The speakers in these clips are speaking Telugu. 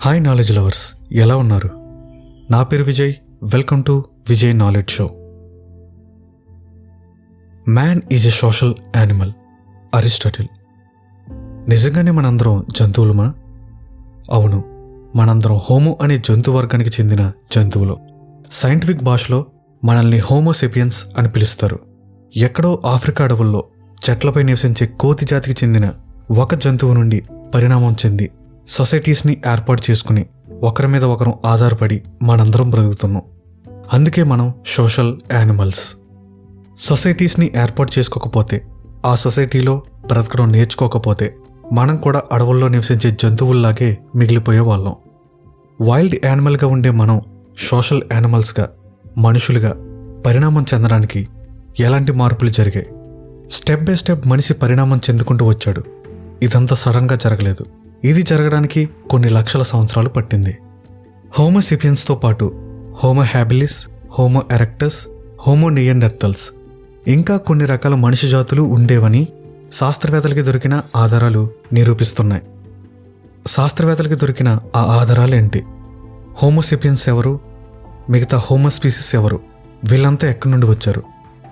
హాయ్ నాలెడ్జ్ లవర్స్, ఎలా ఉన్నారు? నా పేరు Vijay. Welcome to Vijay knowledge show. Man is a social animal. Aristotle. నిజంగానే మనందరం జంతువులమా? అవును, మనందరం హోమో అనే జంతు వర్గానికి చెందిన జంతువులు. సైంటిఫిక్ భాషలో మనల్ని హోమోసేపియన్స్ అని పిలుస్తారు. ఎక్కడో ఆఫ్రికా అడవుల్లో చెట్లపై నివసించే కోతి జాతికి చెందిన ఒక జంతువు నుండి పరిణామం చెంది సొసైటీస్ని ఏర్పాటు చేసుకుని ఒకరి మీద ఒకరం ఆధారపడి మనందరం బ్రతుకుతున్నాం. అందుకే మనం సోషల్ యానిమల్స్. సొసైటీస్ని ఏర్పాటు చేసుకోకపోతే, ఆ సొసైటీలో బ్రతకడం నేర్చుకోకపోతే మనం కూడా అడవుల్లో నివసించే జంతువుల్లాగే మిగిలిపోయే వాళ్ళం. వైల్డ్ యానిమల్గా ఉండే మనం సోషల్ యానిమల్స్గా, మనుషులుగా పరిణామం చెందడానికి ఎలాంటి మార్పులు జరిగాయి? స్టెప్ బై స్టెప్ మనిషి పరిణామం చెందుకుంటూ వచ్చాడు. ఇదంతా సడన్గా జరగలేదు. ఇది జరగడానికి కొన్ని లక్షల సంవత్సరాలు పట్టింది. హోమోసేపియన్స్తో పాటు homo habilis, homo erectus, homo Neanderthals ఇంకా కొన్ని రకాల మనిషి జాతులు ఉండేవని శాస్త్రవేత్తలకి దొరికిన ఆధారాలు నిరూపిస్తున్నాయి. శాస్త్రవేత్తలకి దొరికిన ఆ ఆధారాలు ఏంటి? హోమోసేపియన్స్ ఎవరు? మిగతా హోమోస్పీసీస్ ఎవరు? వీళ్ళంతా ఎక్కడి నుండి వచ్చారు?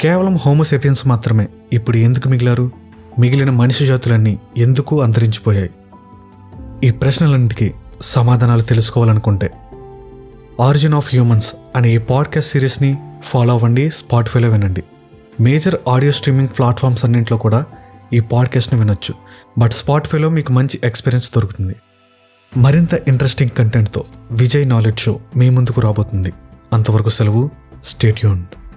కేవలం హోమోసేపియన్స్ మాత్రమే ఇప్పుడు ఎందుకు మిగిలారు? మిగిలిన మనిషి జాతులన్నీ ఎందుకు అంతరించిపోయాయి? ఈ ప్రశ్నలన్నిటికీ సమాధానాలు తెలుసుకోవాలనుకుంటే ఆరిజిన్ ఆఫ్ హ్యూమన్స్ అనే ఈ పాడ్కాస్ట్ సిరీస్ని ఫాలో అవ్వండి. స్పాటిఫైలో వినండి. మేజర్ ఆడియో స్ట్రీమింగ్ ప్లాట్ఫామ్స్ అన్నింటిలో కూడా ఈ పాడ్కాస్ట్ని వినొచ్చు. బట్ స్పాటిఫైలో మీకు మంచి ఎక్స్పీరియన్స్ దొరుకుతుంది. మరింత ఇంట్రెస్టింగ్ కంటెంట్తో విజయ్ నాలెడ్జ్ షో మీ ముందుకు రాబోతుంది. అంతవరకు సెలవు. Stay tuned.